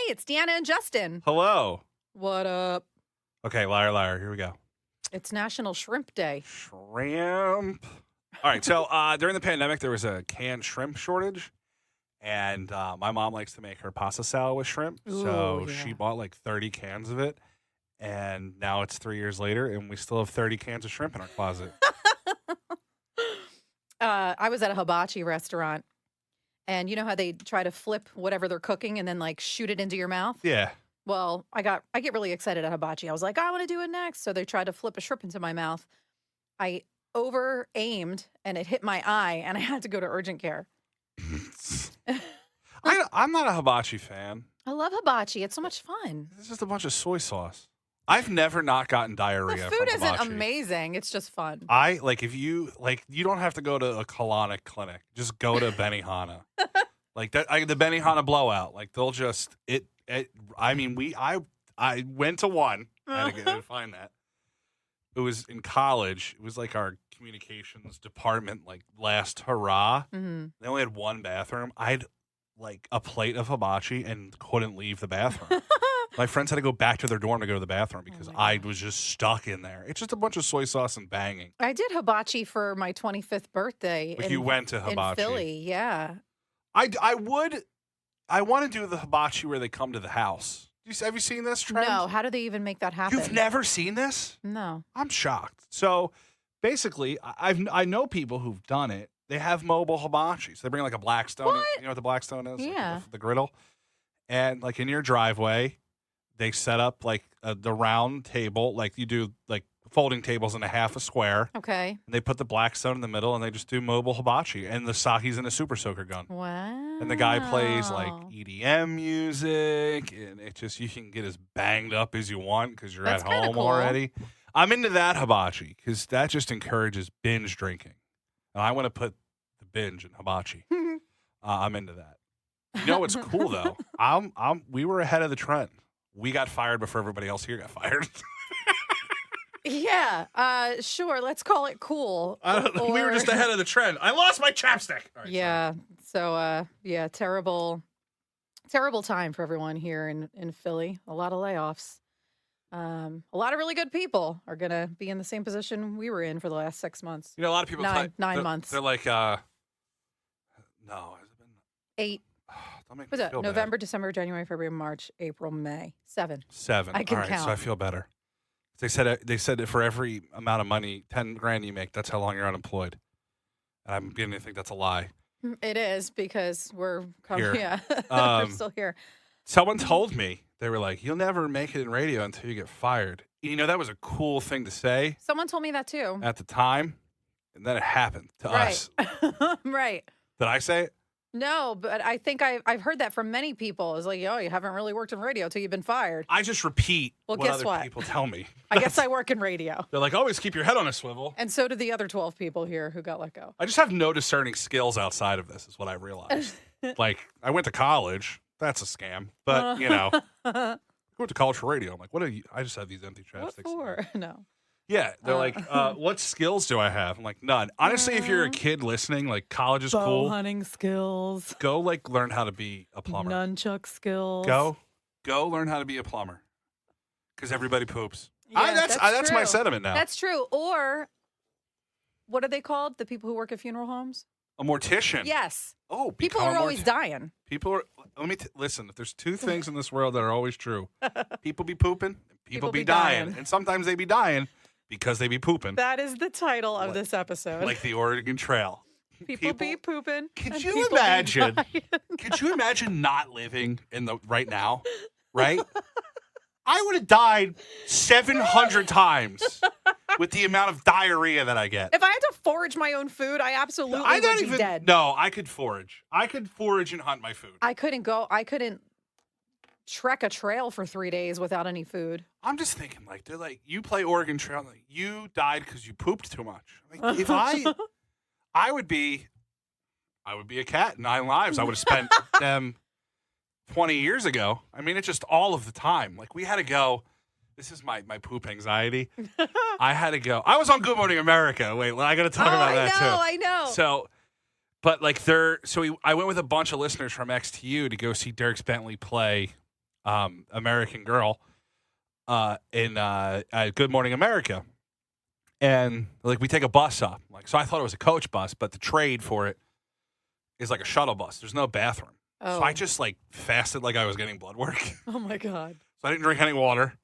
it's Deanna and Justin. Hello. What up? Okay, liar. Here we go. It's National Shrimp Day. Shrimp. All right, so during the pandemic, there was a canned shrimp shortage. And my mom likes to make her pasta salad with shrimp. So she bought like 30 cans of it. And now it's 3 years later, and we still have 30 cans of shrimp in our closet. I was at a hibachi restaurant. And you know how they try to flip whatever they're cooking and then like shoot it into your mouth? Yeah. Well, I get really excited at hibachi. I was like, I want to do it next. So they tried to flip a shrimp into my mouth. I over-aimed, and it hit my eye, and I had to go to urgent care. I'm not a hibachi fan. I love hibachi. It's so much fun. It's just a bunch of soy sauce. I've never not gotten diarrhea The from food hibachi. isn't amazing. It's just fun. You don't have to go to a colonic clinic. Just go to Benihana. Like that, the Benihana blowout. Like they'll just I went to one. I had to go find that. It was in college. It was like our communications department, like last hurrah. Mm-hmm. They only had one bathroom. I had like a plate of hibachi and couldn't leave the bathroom. My friends had to go back to their dorm to go to the bathroom because I was just stuck in there. It's just a bunch of soy sauce and banging. I did hibachi for my 25th birthday. Like you went to hibachi. In Philly, yeah. I want to do the hibachi where they come to the house. Have you seen this trend? No. How do they even make that happen? You've never seen this? No. I'm shocked. So basically, I know people who've done it. They have mobile hibachi. So they bring like a Blackstone. What? You know what the Blackstone is? Yeah. Like the griddle. And like in your driveway, they set up like the round table, like you do like folding tables in a half a square. Okay. And they put the Blackstone in the middle, and they just do mobile hibachi. And the sake's in a super soaker gun. Wow. And the guy plays like EDM music, and it just, you can get as banged up as you want because you're That's at home cool. already. I'm into that hibachi because that just encourages binge drinking. And I want to put the binge in hibachi. I'm into that. You know what's cool though? We were ahead of the trend. We got fired before everybody else here got fired. Yeah, sure. Let's call it cool. We were just ahead of the trend. I lost my chapstick. All right, yeah. So, terrible time for everyone here in Philly. A lot of layoffs. A lot of really good people are going to be in the same position we were in for the last 6 months. You know, a lot of people... 9 months. They're like, no. Has it been... 8. Don't make What's me that? feel November, bad. December, January, February, March, April, May. 7. 7. I can All right, count. so I feel better. They said that for every amount of money, 10 grand you make, that's how long you're unemployed. And I'm beginning to think that's a lie. It is because we're Here. Yeah, we're still here. Someone told me, they were like, you'll never make it in radio until you get fired. You know, that was a cool thing to say Someone told me that too. at the time, and then it happened to us. Right. Did I say it? No, but I think I've heard that from many people. It's like, oh, you haven't really worked in radio till you've been fired. I just repeat Well, what guess other what? people tell me. I guess I work in radio. They're like, always keep your head on a swivel. And so did the other 12 people here who got let go. I just have no discerning skills outside of this, is what I realized. Like, I went to college. That's a scam. But, you know, I went to college for radio. I'm like, what are you? I just have these empty What chapsticks. for? No. Yeah. They're like, what skills do I have? I'm like, none. Honestly, if you're a kid listening, like, college is Bow cool. hunting skills. Go, like, learn how to be a plumber. Nunchuck skills. Go learn how to be a plumber. Because everybody poops. Yeah, That's my true. sentiment now. That's true. Or what are they called? The people who work at funeral homes? A mortician. Yes. Oh, People become are a always dying. People are. Listen. If there's two things in this world that are always true, people be pooping, and people be dying, and sometimes they be dying because they be pooping. That is the title of this episode. Like the Oregon Trail. People be pooping. Could you imagine? Could you imagine not living in the right now? Right. I would have died 700 times with the amount of diarrhea that I get. If I had to forage my own food, I absolutely would be dead. No, I could forage. I could forage and hunt my food. I couldn't trek a trail for 3 days without any food. I'm just thinking, like, they're like, you play Oregon Trail, like, you died because you pooped too much. Like, if I would be a cat, 9 lives. I would have spent them 20 years ago. I mean, it's just all of the time. Like, we had to go. This is my poop anxiety. I had to go. I was on Good Morning America. Wait, I got to talk about that too. I know. So, but like I went with a bunch of listeners from XTU to go see Dierks Bentley play American Girl in Good Morning America. And like we take a bus up. Like so I thought it was a coach bus, but the trade for it is like a shuttle bus. There's no bathroom. Oh. So I just like fasted like I was getting blood work. Oh my God. So I didn't drink any water.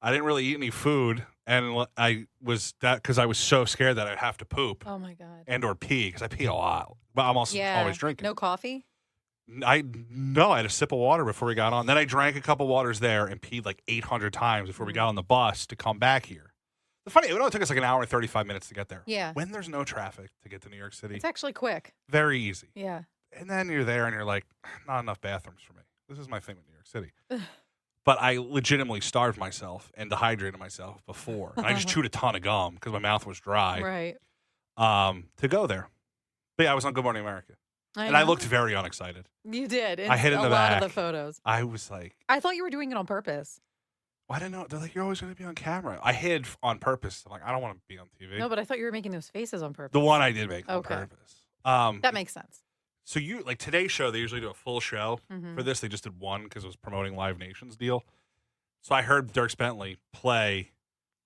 I didn't really eat any food. And I was that because I was so scared that I'd have to poop. Oh my God. And or pee because I pee a lot. But I'm also always drinking. No coffee? I had a sip of water before we got on. Then I drank a couple waters there and peed like 800 times before we got on the bus to come back here. The funny, it only took us like an hour and 35 minutes to get there. Yeah. When there's no traffic to get to New York City, It's actually quick. very easy. Yeah. And then you're there and you're like, not enough bathrooms for me. This is my thing with New York City. But I legitimately starved myself and dehydrated myself before. And I just chewed a ton of gum because my mouth was dry. Right. To go there. But yeah, I was on Good Morning America. I I looked very unexcited. You did. I hid in a the lot back. of the photos. I was like, I thought you were doing it on purpose. well, I didn't know. They're like, you're always going to be on camera. I hid on purpose. I'm like, I don't want to be on TV. No, but I thought you were making those faces on purpose. The one I did make on Okay. purpose. That makes sense. So you like today's show, they usually do a full show. Mhm. For this, they just did one because it was promoting Live Nation's deal. So I heard Dierks Bentley play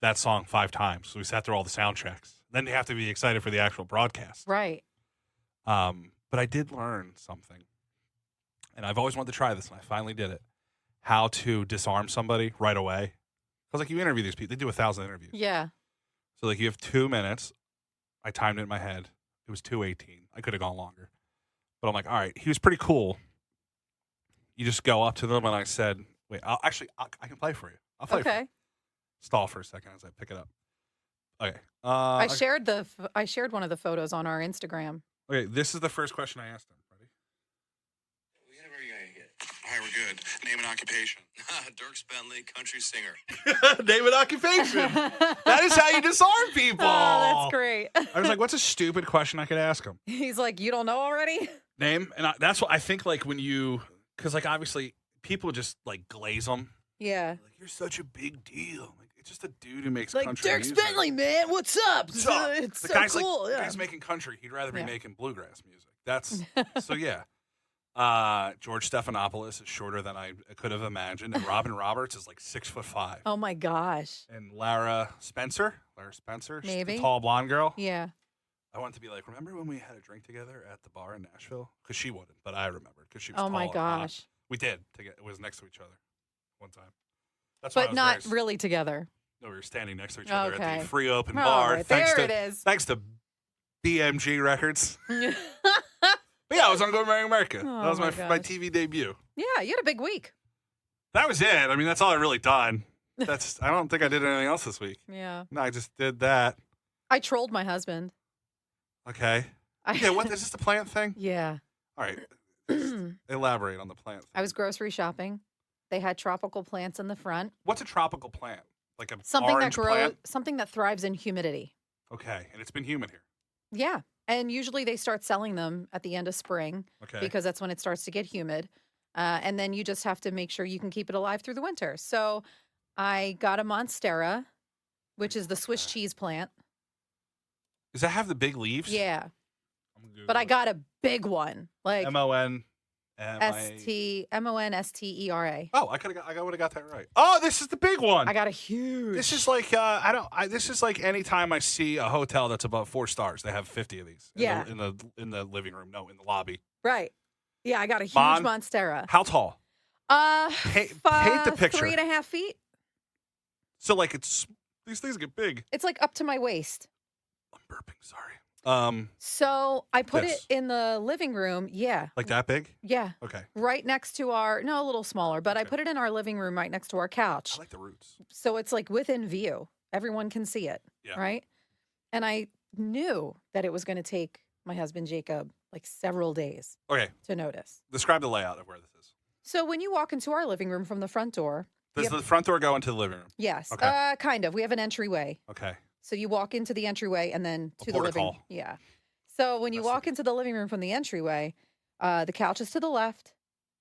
that song 5 times. So we sat through all the sound checks. Then you have to be excited for the actual broadcast. Right. But I did learn something. And I've always wanted to try this, and I finally did it. How to disarm somebody right away. Because like you interview these people, they do 1,000 interviews. Yeah. So like you have 2 minutes. I timed it in my head. It was 2:18. I could have gone longer. But I'm like, all right, he was pretty cool. You just go up to them and I said, wait, I can play for you. I'll play for you. Okay. Stall for a second as I pick it up. Okay. I shared one of the photos on our Instagram. Okay, this is the first question I asked him. Ready? Whatever you gotta get. All right, we're good. Name and occupation. Dierks Bentley, country singer. Name and occupation. That is how you disarm people. Oh, that's great. I was like, what's a stupid question I could ask him? He's like, you don't know already? Name. And that's what I think, like, when you, because, like, obviously, people just, like, glaze them. Yeah. Like, you're such a big deal. Like, it's just a dude who makes Like, country Dierks music. Bentley, man, what's up? What's up? It's The so guy's cool. like, the yeah. guy's making country. He'd rather be Yeah. making bluegrass music. That's, so yeah. George Stephanopoulos is shorter than I could have imagined. And Robin Roberts is like 6'5". Oh my gosh. And Lara Spencer, she's Maybe. the tall blonde girl. Yeah. I wanted to be like, remember when we had a drink together at the bar in Nashville? Because she wouldn't, but I remembered because she was Oh my tall and hot. gosh. We did. It was next to each other one time. That's why I But was not very, really together. No, we were standing next to each other at Okay. the free open All bar. right, Thanks there to, it is. Thanks to BMG Records. But yeah, I was on Good Morning America. Oh That was my my gosh. TV debut. Yeah, you had a big week. That was it. I mean, that's all I really done. I don't think I did anything else this week. Yeah. No, I just did that. I trolled my husband. Okay. Yeah, what is this the plant thing? Yeah. All right. Just elaborate on the plant thing. I was grocery shopping. They had tropical plants in the front. What's a tropical plant? Like a Something that orange grows, plant? something that thrives in humidity. Okay, and it's been humid here. Yeah. And usually they start selling them at the end of spring Okay. because that's when it starts to get humid. And then you just have to make sure you can keep it alive through the winter. So I got a Monstera, which is the Swiss cheese plant. Does that have the big leaves? Yeah. I'm gonna Google But I it. got a big one, like MON. Monstera. Oh, I would have got that right. Oh, this is the big one. I got a huge. This is like this is like anytime I see a hotel that's above 4 stars, they have 50 of these. Yeah. In the living room, no, in the lobby. Right. Yeah, I got a huge Monstera. How tall? Paint the picture. 3.5 feet. So like these things get big. It's like up to my waist. I'm burping. Sorry. So I put This. it in the living room. Yeah. Like that big? Yeah. Okay. Right next to a little smaller, but I Okay. put it in our living room right next to our couch. I like the roots. So it's like within view. Everyone can see it. Yeah. Right. And I knew that it was going to take my husband, Jacob, like several days Okay. to notice. Describe the layout of where this is. So when you walk into our living room from the front door, Does Yep. the front door go into the living room? yes, Okay. kind of. We have an entryway. Okay. So you walk into the entryway and then A to the living. portico. Yeah. So when you That's walk the- into the living room from the entryway, the couch is to the left,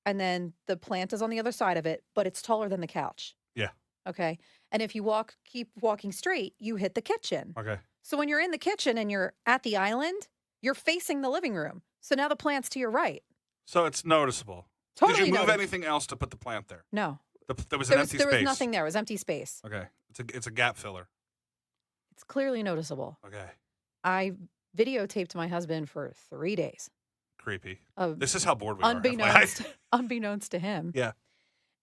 and then the plant is on the other side of it, but it's taller than the couch. Yeah. Okay. And if you keep walking straight, you hit the kitchen. Okay. So when you're in the kitchen and you're at the island, you're facing the living room. So now the plant's to your right. So it's noticeable. Totally Did you move noticed. anything else to put the plant there? No. There was an empty There space. was nothing there. It was empty space. Okay. It's a gap filler. It's clearly noticeable. Okay. I videotaped my husband for 3 days. Creepy. Of This is how bored we are. unbeknownst to him. Yeah.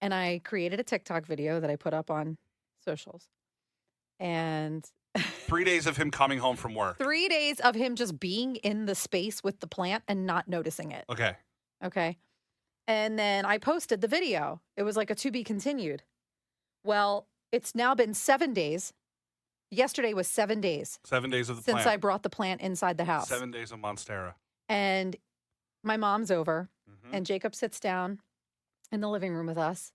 And I created a TikTok video that I put up on socials. And 3 days of him coming home from work. 3 days of him just being in the space with the plant and not noticing it. Okay. Okay. And then I posted the video. It was like a to be continued. Well, it's now been 7 days. Yesterday was 7 days 7 days of the since plant. I brought the plant inside the house. 7 days of Monstera. And my mom's over, Mhm. and Jacob sits down in the living room with us.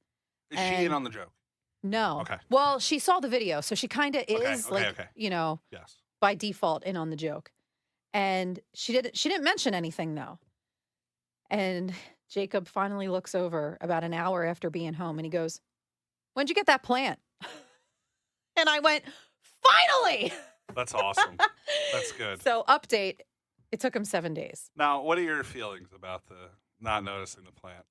Is she in on the joke? No. Okay. Well, she saw the video, so she kind of is okay. Yes. by default in on the joke. And she didn't mention anything though. And Jacob finally looks over about an hour after being home and he goes, "When'd you get that plant?" And I went, "Finally!" That's awesome. That's good. So update, it took him 7 days. Now, what are your feelings about the not noticing the plant?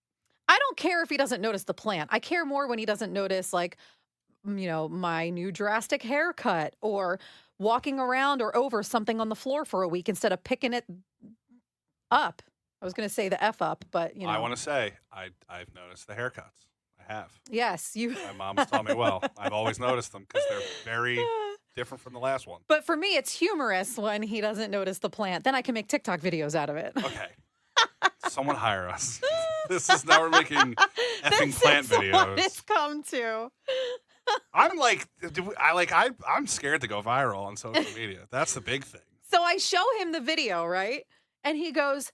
I don't care if he doesn't notice the plant. I care more when he doesn't notice, like, my new drastic haircut or walking around or over something on the floor for a week instead of picking it up. I was going to say the F up, but, I want to say I've noticed the haircuts. I have. Yes, you. My mom's taught me well. I've always noticed them because they're very different from the last one. But for me, it's humorous when he doesn't notice the plant. Then I can make TikTok videos out of it. Okay. Someone hire us. This is now we're making effing This plant is what videos. it's come to. I'm like, I'm scared to go viral on social media. That's the big thing. So I show him the video, right? And he goes,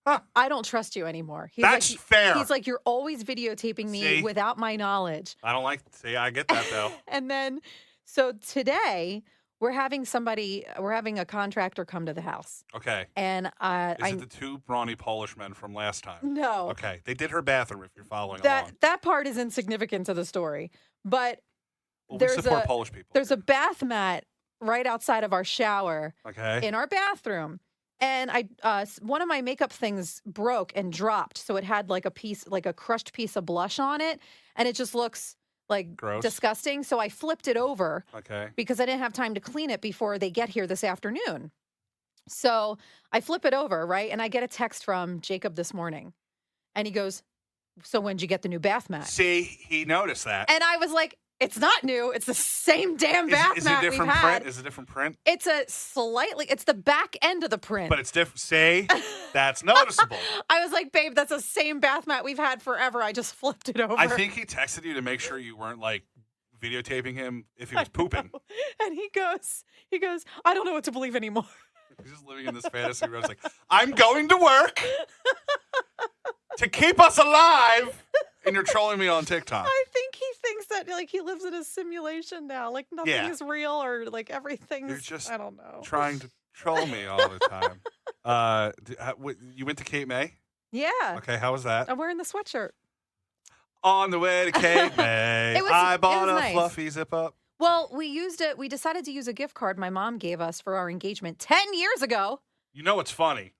Huh. "I don't trust you anymore." He's That's like, fair. He's like, "You're always videotaping me See? without my knowledge." I don't like. See, I get that though. And then, so today we're having a contractor come to the house. Okay. And Is it the two brawny Polish men from last time? no, Okay. They did her bathroom. If you're following along. that part is insignificant to the story. But Well, we there's support a- Polish people. there's a bath mat right outside of our shower Okay. in our bathroom. And one of my makeup things broke and dropped. So it had like a crushed piece of blush on it. And it just looks like Gross. disgusting. So I flipped it over Okay. because I didn't have time to clean it before they get here this afternoon. So I flip it over, right? And I get a text from Jacob this morning. And he goes, "So when'd you get the new bath mat?" See, he noticed that. And I was like, "It's not new. It's the same damn bath Is it a mat we've different had." print? Is it a different print? It's it's the back end of the print. But it's different. See, that's noticeable. I was like, "Babe, that's the same bath mat we've had forever. I just flipped it over." I think he texted you to make sure you weren't like videotaping him if he was pooping. And he goes, "I don't know what to believe anymore." He's just living in this fantasy where it's like, I'm going to work to keep us alive, and you're trolling me on TikTok. I think he thinks that like he lives in a simulation now. Like nothing Yeah. is real or like everything's You're just I don't know. Trying to troll me all the time. You went to Cape May? Yeah. Okay, how was that? I'm wearing the sweatshirt. On the way to Cape May, It was- I bought it a was nice. fluffy zip up. Well, we decided to use a gift card my mom gave us for our engagement 10 years ago. You know what's funny?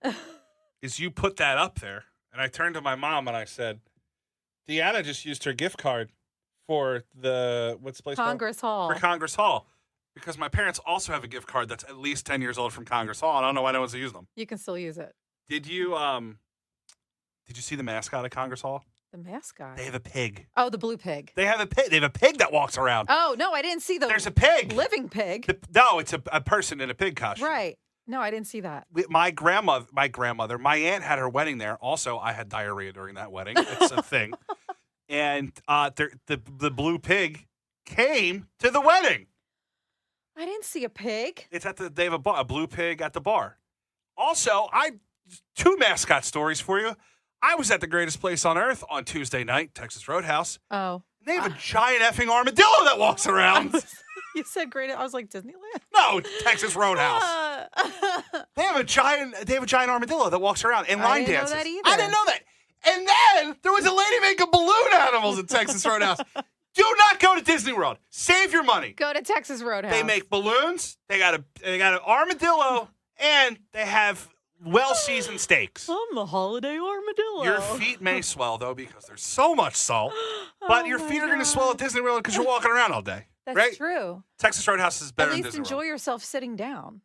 Is you put that up there, and I turned to my mom and I said, Deanna just used her gift card for what's the place called? Congress Hall. For Congress Hall. Because my parents also have a gift card that's at least 10 years old from Congress Hall, and I don't know why no one's used them. You can still use it. Did you see the mascot at Congress Hall? The mascot. They have a pig. Oh, the blue pig. They have a pig. They have a pig that walks around. Oh, no, I didn't see the There's a pig. living pig. No, it's a person in a pig costume. Right. No, I didn't see that. My aunt had her wedding there. Also, I had diarrhea during that wedding. It's a thing. And the blue pig came to the wedding. I didn't see a pig. It's they have a blue pig at the bar. Also, two mascot stories for you. I was at the greatest place on earth on Tuesday night, Texas Roadhouse. Oh. They have a giant effing armadillo that walks around. You said great. I was like, Disneyland? No, Texas Roadhouse. They have a giant armadillo that walks around and line didn't know dances. that either. I didn't know that. And then there was a lady making balloon animals at Texas Roadhouse. Do not go to Disney World. Save your money. Go to Texas Roadhouse. They make balloons. They got an armadillo, and they have well-seasoned steaks. I'm a holiday armadillo. Your feet may swell, though, because there's so much salt. But your feet are going to swell at Disney World because you're walking around all day. That's right? true. Texas Roadhouse is better At than least Disney enjoy World. yourself sitting down.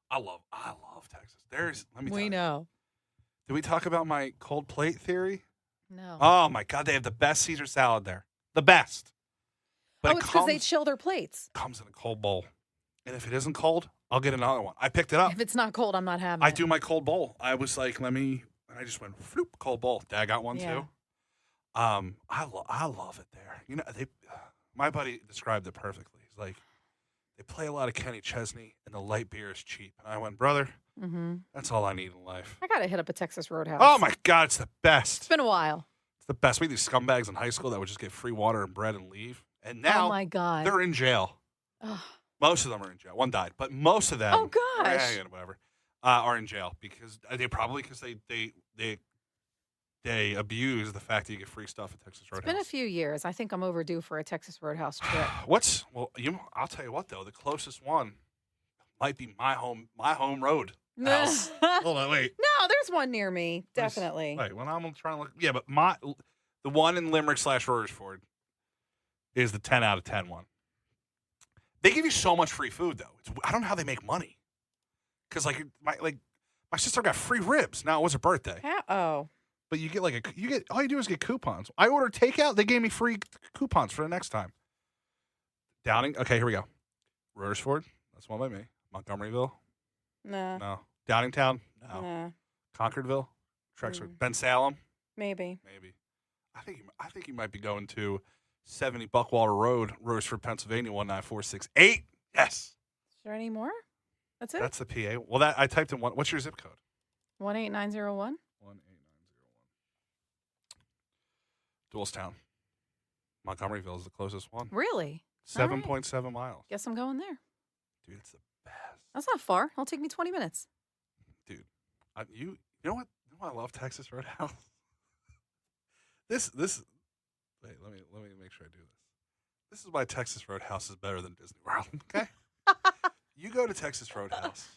I love Texas. Let me tell We you. know. Did we talk about my cold plate theory? No. Oh, my God. They have the best Caesar salad there. The best. But It's because they chill their plates. Comes in a cold bowl. And if it isn't cold, I'll get another one. I picked it up. If it's not cold, I'm not having it. I do my cold bowl. I was like, and I just went, floop, cold bowl. Dad got one too. I love it there. You know, my buddy described it perfectly. He's like, they play a lot of Kenny Chesney, and the light beer is cheap. And I went, brother, that's all I need in life. I got to hit up a Texas Roadhouse. Oh, my God, it's the best. It's been a while. It's the best. We had these scumbags in high school that would just get free water and bread and leave. And now oh my God. they're in jail. Ugh. Most of them are in jail. One died, but most of them, Oh, gosh. whatever, are in jail because they abuse the fact that you get free stuff at Texas Roadhouse. It's been a few years. I think I'm overdue for a Texas Roadhouse trip. I'll tell you what though, the closest one might be my home road house. Hold on, wait. No, there's one near me. Definitely. Wait, when I'm trying to look, yeah, but the one in Limerick / Royersford is the 10 out of 10 one. They give you so much free food though. I don't know how they make money. Because my sister got free ribs. Now it was her birthday. Oh. But you get all you do is get coupons. I ordered takeout. They gave me free coupons for the next time. Downing. Okay, here we go. Royersford. That's one by me. Montgomeryville. No. Downingtown. No. Nah. Concordville. Trexford. Ben Salem. Maybe. I think you might be going to 70 Buckwater Road, Royersford, Pennsylvania, 19468. Yes. Is there any more? That's it? That's the PA. Well, I typed in one. What's your zip code? 18901. 18901. Doylestown. Montgomeryville is the closest one. Really? 7.7 miles. Guess I'm going there. Dude, it's the best. That's not far. It'll take me 20 minutes. Dude, you know what? You know why I love Texas Roadhouse? Wait, let me make sure I do this. This is why Texas Roadhouse is better than Disney World. Okay, you go to Texas Roadhouse,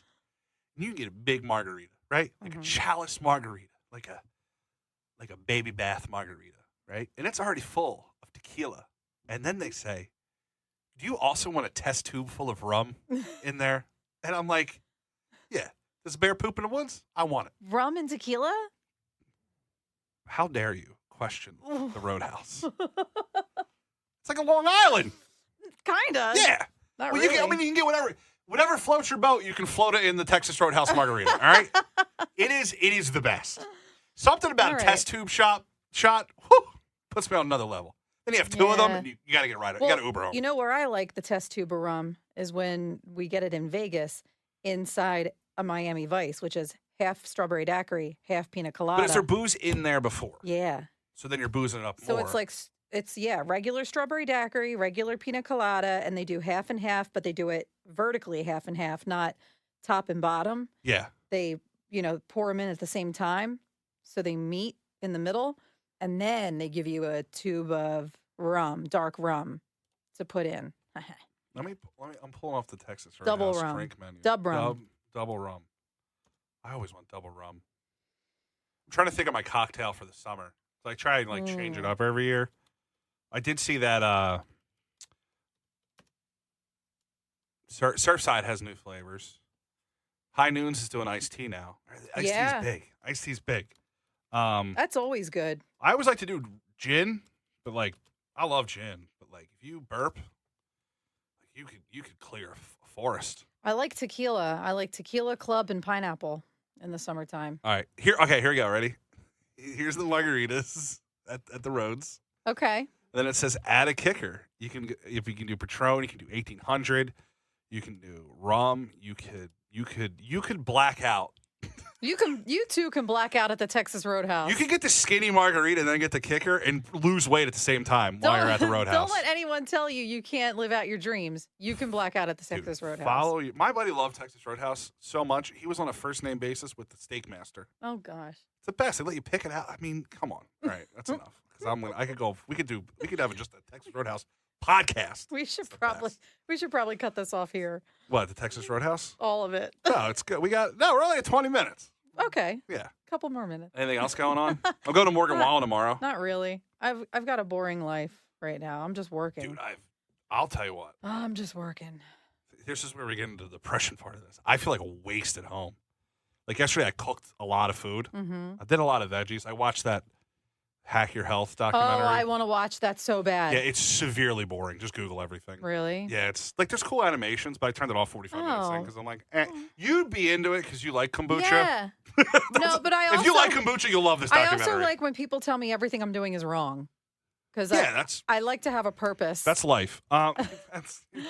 and you can get a big margarita, right? Like a chalice margarita, like a baby bath margarita, right? And it's already full of tequila. And then they say, "Do you also want a test tube full of rum in there?" And I'm like, "Yeah, does a bear poop in the woods? I want it." Rum and tequila? How dare you question the Roadhouse? It's like a Long Island. Kinda. Yeah. Not Well, really. you can get whatever floats your boat. You can float it in the Texas Roadhouse margarita. All right. It is the best. Something about All a right. test tube shot whew, puts me on another level. Then you have two of them, Yeah. and you got to get right. Well, You got to Uber home. You know where I like the test tube of rum is when we get it in Vegas inside a Miami Vice, which is half strawberry daiquiri, half pina colada. But is there booze in there before? Yeah. So then you're boozing it up So more. it's like regular strawberry daiquiri, regular pina colada, and they do half and half, but they do it vertically half and half, not top and bottom. Yeah. They, pour them in at the same time, so they meet in the middle, and then they give you a tube of rum, dark rum, to put in. I'm pulling off the Texas Double Roadhouse rum. drink menu. Dub rum. Double rum. I always want double rum. I'm trying to think of my cocktail for the summer. So I try and change it up every year. I did see that Surfside has new flavors. High Noons is doing iced tea now. Iced Yeah. tea's big. Iced tea's big. That's always good. I always like to do gin, but I love gin. But if you burp, you could clear a forest. I like tequila. I like tequila, club, and pineapple in the summertime. All right, here we go. Ready? Here's the margaritas at the roads. Okay. And then it says add a kicker. If you can do Patron, you can do 1800. You can do rum. You could black out. You too can black out at the Texas Roadhouse. You could get the skinny margarita and then get the kicker and lose weight at the same time while you're at the Roadhouse. Don't let anyone tell you can't live out your dreams. You can black out at the Texas Roadhouse. Follow you. My buddy loved Texas Roadhouse so much. He was on a first name basis with the steak master. Oh gosh. It's the best. They let you pick it out. I mean, come on. All right, that's enough. Because we could have just a Texas Roadhouse podcast. We should It's the probably best. cut this off here. What, the Texas Roadhouse? All of it. No, it's good. We're only at 20 minutes. Okay. Yeah. Couple more minutes. Anything else going on? I'm going to Morgan Wallen tomorrow. Not really. I've got a boring life right now. I'm just working. Dude, I'll tell you what. I'm just working. This is where we get into the depression part of this. I feel like a waste at home. Like yesterday, I cooked a lot of food. Mm-hmm. I did a lot of veggies. I watched that Hack Your Health Oh, documentary. I want to watch that so bad. Yeah, it's severely boring. Just Google everything. Really? Yeah, it's like there's cool animations, but I turned it off 45 minutes in Oh. because I'm like, you'd be into it because you like kombucha. Yeah. No, but I also if you like kombucha, you'll love this I documentary. also like when people tell me everything I'm doing is wrong. Because yeah, I like to have a purpose. that's life.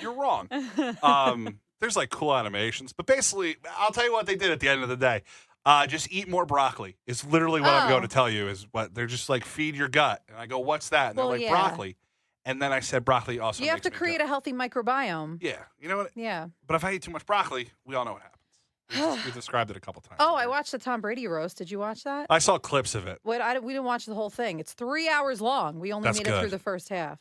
You're wrong. There's like cool animations, but basically, I'll tell you what they did at the end of the day. Just eat more broccoli. Is literally what I'm going to tell you. Is what they're just like feed your gut, and I go, what's that? And they're like broccoli, and then I said broccoli also. You have to create a healthy microbiome. Yeah, you know what? Yeah. But if I eat too much broccoli, we all know what happens. We described it a couple times. Oh, I watched the Tom Brady roast. Did you watch that? I saw clips of it. We didn't watch the whole thing. It's 3 hours long. We only That's made it good. through the first half.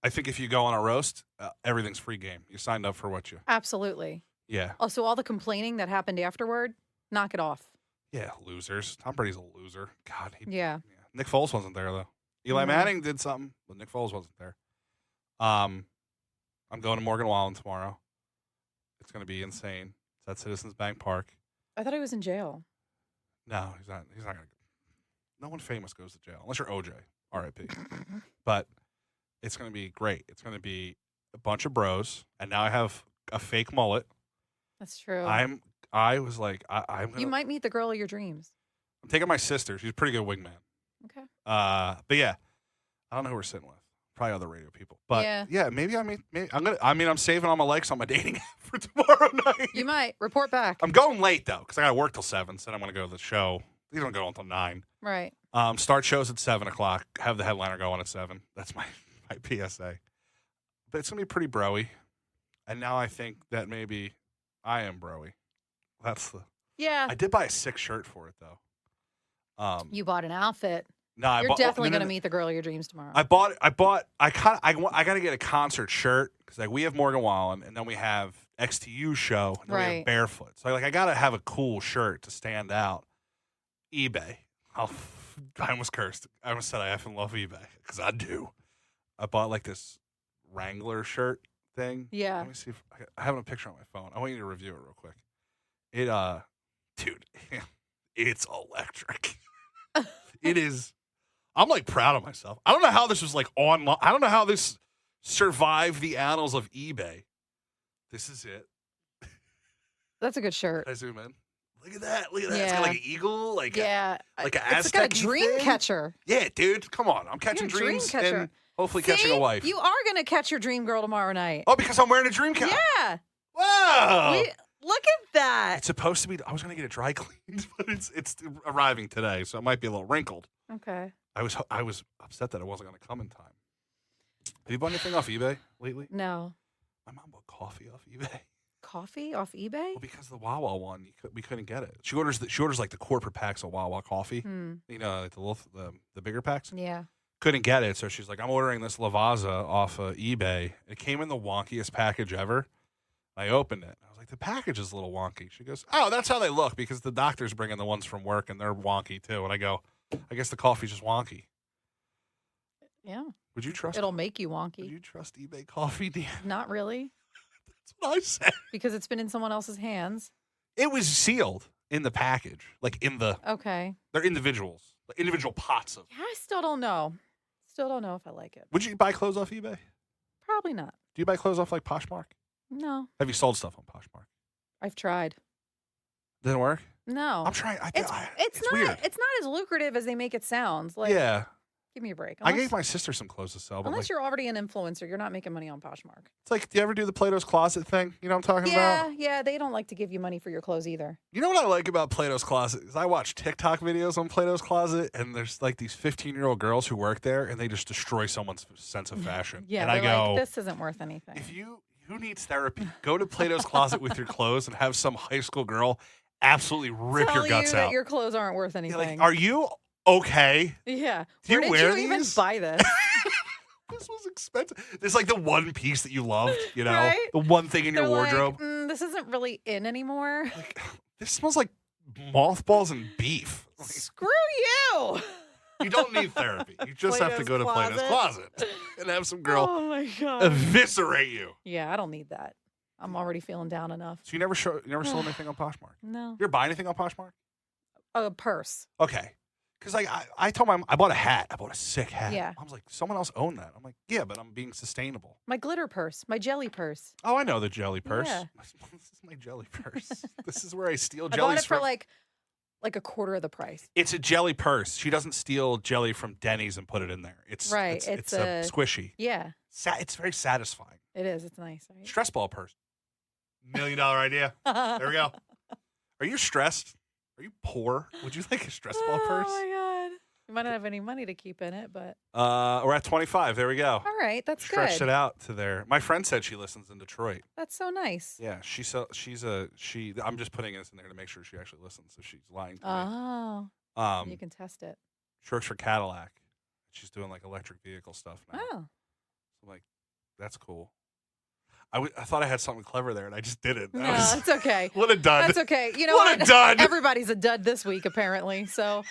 I think if you go on a roast, everything's free game. You signed up for what you. Absolutely. Yeah. Also, all the complaining that happened afterward, knock it off. Yeah, losers. Tom Brady's a loser. God. Yeah. Nick Foles wasn't there though. Eli Mhm. Manning did something, but Nick Foles wasn't there. I'm going to Morgan Wallen tomorrow. It's going to be insane. It's at Citizens Bank Park. I thought he was in jail. No, he's not. He's not going to. No one famous goes to jail unless you're OJ. R.I.P. But it's going to be great. It's going to be a bunch of bros, and now I have a fake mullet. That's true. I was like, I'm gonna. You might meet the girl of your dreams. I'm taking my sister. She's a pretty good wingman. Okay. But yeah, I don't know who we're sitting with. Probably other radio people. But yeah, maybe I'm saving all my likes on my dating app for tomorrow night. You might. Report back. I'm going late though, because I got to work till 7. So then I'm going to go to the show. These don't go until 9. Right. Start shows at 7:00. Have the headliner going at 7. That's my PSA. But it's going to be pretty broy. And now I think that maybe I am broy. Yeah. I did buy a sick shirt for it though. You bought an outfit. No, You're definitely going to meet the girl of your dreams tomorrow. I got to get a concert shirt because like we have Morgan Wallen and then we have XTU show and then we have Barefoot. So like I got to have a cool shirt to stand out. eBay. I almost cursed. I almost said I effing love eBay because I do. I bought like this Wrangler shirt thing. Yeah. Let me see if I have a picture on my phone. I want you to review it real quick. Dude, it's electric. It is. I'm like proud of myself. I don't know how this was like online. I don't know how this survived the annals of eBay. This is it. That's a good shirt. I zoom in. Look at that. Look at that. Yeah. It's got like an eagle. Like yeah. like an It's got a Aztec dream catcher. Yeah, dude. Come on. I'm catching You're a dream dreams catcher. and hopefully See? catching a wife. You are going to catch your dream girl tomorrow night. Oh, because I'm wearing a dream cap. Yeah. Wow. Look at that. It's supposed to be. I was going to get it dry cleaned, but it's arriving today, so it might be a little wrinkled. Okay. I was upset that it wasn't going to come in time. Have you bought anything off eBay lately? No. My mom bought coffee off eBay. Coffee off eBay? Well, because the Wawa one, we couldn't get it. She orders like the corporate packs of Wawa coffee. You know, like the bigger packs. Yeah. Couldn't get it, so she's like, I'm ordering this Lavazza off of eBay. It came in the wonkiest package ever. I opened it. I was like, the package is a little wonky. She goes, oh, that's how they look because the doctors bring in the ones from work and they're wonky too. And I go, I guess the coffee's just wonky. Yeah. Would you trust? It'll make you wonky. Would you trust eBay coffee, Deanna? Not really. That's what I said. Because it's been in someone else's hands. It was sealed in the package, like in the. Okay. They're individuals, like individual pots of. Yeah, I still don't know. Still don't know if I like it. Would you buy clothes off eBay? Probably not. Do you buy clothes off like Poshmark? No. Have you sold stuff on Poshmark? I've tried. Didn't work. No. I'm trying. It's not. weird. It's not as lucrative as they make it sound. Like, Yeah. give me a break. I gave my sister some clothes to sell. But Unless like, you're already an influencer, you're not making money on Poshmark. it's like, do you ever do the Plato's Closet thing? You know what I'm talking Yeah, about? yeah. They don't like to give you money for your clothes either. You know what I like about Plato's Closet is I watch TikTok videos on Plato's Closet, and there's like these 15-year-old girls who work there, and they just destroy someone's sense of fashion. Yeah, and they're I go, like, this isn't worth anything. who needs therapy? Go to Plato's Closet with your clothes and have some high school girl absolutely rip Tell your guts you that out. your clothes aren't worth Yeah, anything. like, are you okay? Yeah. Do you Where wear did you even these? buy this? This was expensive. There's like the one piece that you loved, you know, Right? the one thing in your They're wardrobe. like, this isn't really in anymore. Like, this smells like mothballs and beef. Like, Screw you. you don't need therapy. You just have to Plato's go to Plato's Closet and have some girl Oh my god. eviscerate you. Yeah, I don't need that. I'm already feeling down enough. So you never sold anything on Poshmark? No. You ever buy anything on Poshmark? A purse. Okay. Because like I told my mom, I bought a hat. I bought a sick hat. Yeah. I was like, someone else owned that. I'm like, yeah, but I'm being sustainable. My glitter purse. My jelly purse. Oh, I know the jelly purse. Yeah. This is my jelly purse. This is where I steal I jellies bought it for from. like a quarter of the price. It's a jelly purse. She doesn't steal jelly from Denny's and put it in there. It's Right, It's it's a a- squishy. Yeah, It's very satisfying. it is. It's nice, right? Stress ball purse. $1 million idea. There we go. Are you stressed? Are you poor? Would you like a stress ball purse? Oh my god. You might not have any money to keep in it, but We're at 25. There we go. all right, that's Stretched good. it out to there. My friend said she listens in Detroit. That's so nice. Yeah, I'm just putting this in there to make sure she actually listens. If she's lying to Oh, me. you can test it. She works for Cadillac. She's doing like electric vehicle stuff now. Oh, I'm like, that's cool. I thought I had something clever there, and I just didn't. no, it's okay. What a dud. That's okay. You know What what? a dud. Everybody's a dud this week, apparently. So,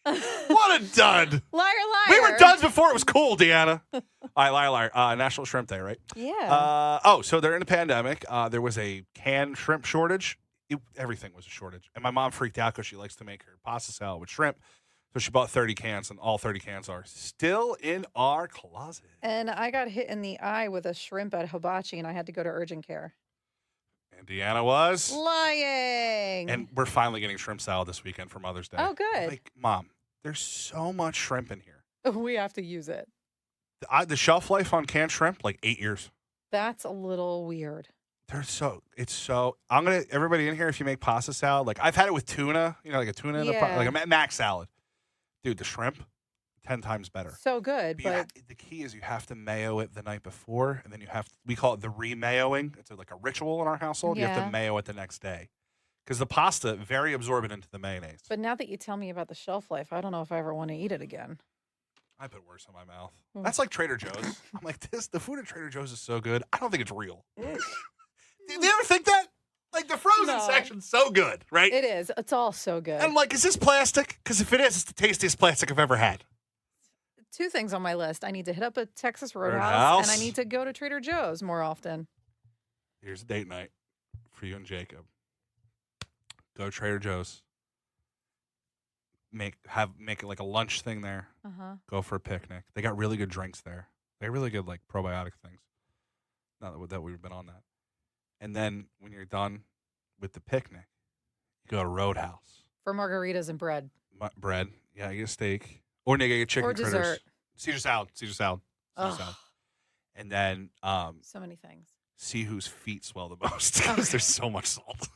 What a dud. liar. We were duds before it was cool, Deanna. All right, liar. National Shrimp Day, right? Yeah. So they're in a pandemic. There was a canned shrimp shortage. Everything was a shortage. And my mom freaked out because she likes to make her pasta salad with shrimp. So she bought 30 cans, and all 30 cans are still in our closet. And I got hit in the eye with a shrimp at hibachi, and I had to go to urgent care. And Deanna was. Lying. And we're finally getting shrimp salad this weekend for Mother's Day. Oh, good. Like, Mom, there's so much shrimp in here. We have to use it. The shelf life on canned shrimp, like 8 years. That's a little weird. Everybody in here, if you make pasta salad, like I've had it with tuna, like a tuna, Yeah. like a mac salad. Dude, the shrimp, 10 times better. So good, but The key is you have to mayo it the night before, and then we call it the re-mayoing. It's like a ritual in our household. You have Yeah. to mayo it the next day. Because the pasta, very absorbent into the mayonnaise. but now that you tell me about the shelf life, I don't know if I ever want to eat it again. I put worse in my mouth. Mm. That's like Trader Joe's. I'm like, the food at Trader Joe's is so good. I don't think it's real. Do you ever think that? Like, the frozen No. section's so good, right? It is. It's all so good. And I'm like, is this plastic? Because if it is, it's the tastiest plastic I've ever had. Two things on my list. I need to hit up a Texas Roadhouse, Roadhouse. and I need to go to Trader Joe's more often. Here's a date night for you and Jacob. Go to Trader Joe's. Make it like a lunch thing there. Uh-huh. Go for a picnic. They got really good drinks there. They got really good like probiotic things. Not that we've been on that. And then when you're done with the picnic, you go to Roadhouse. For margaritas and bread. Bread. Yeah, you get a steak. Or you get chicken Or critters. dessert. Caesar salad. Ugh. And then So many things. see whose feet swell the most because Okay. there's so much salt.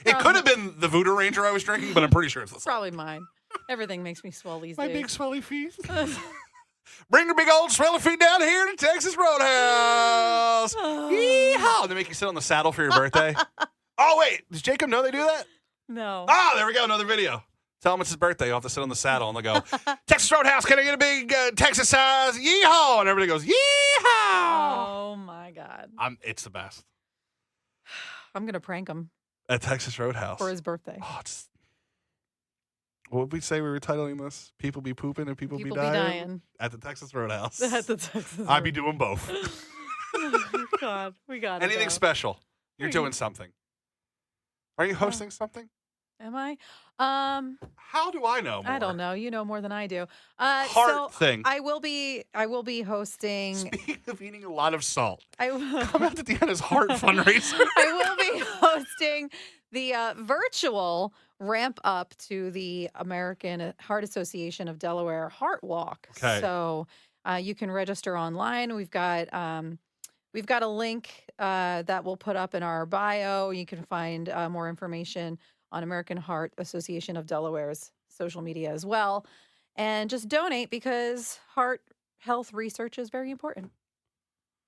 It could have been the Voodoo Ranger I was drinking, but I'm pretty sure it's the salt. Probably mine. Everything makes me swell these My days. big swelly feet. Bring your big old swelly feet down here to Texas Roadhouse. Yeehaw! They make you sit on the saddle for your birthday. Oh, wait. Does Jacob know they do that? No. Oh, there we go. Another video. Tell him it's his birthday. You'll have to sit on the saddle, and they'll go, Texas Roadhouse, can I get a big Texas size? Yeehaw! And everybody goes, yeehaw! Oh, my God. It's the best. I'm going to prank him At Texas Roadhouse. for his birthday. Oh, what would we say we were titling this? People be pooping and people be People dying? At the Texas Roadhouse. At the Texas. I'd be doing both. Oh, God. We got it. Anything special? You're Okay. doing something. Are you hosting something? Am I? How do I know more? I don't know. You know more than I do. Heart thing. I will be hosting. Speaking of eating a lot of salt, I will. come out to Deanna's heart fundraiser. I will be hosting the virtual ramp up to the American Heart Association of Delaware Heart Walk. Okay. So you can register online. We've got a link that we'll put up in our bio. You can find more information on American Heart Association of Delaware's social media as well. And just donate because heart health research is very important.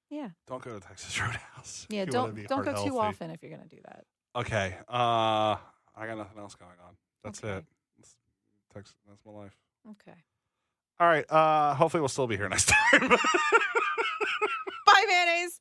Yeah. Don't go to Texas Roadhouse. Yeah, You wanna be don't go heart too healthy. often if you're going to do that. Okay. I got nothing else going on. That's Okay. it. That's my life. Okay. All right. Hopefully we'll still be here next time. Bye, mayonnaise.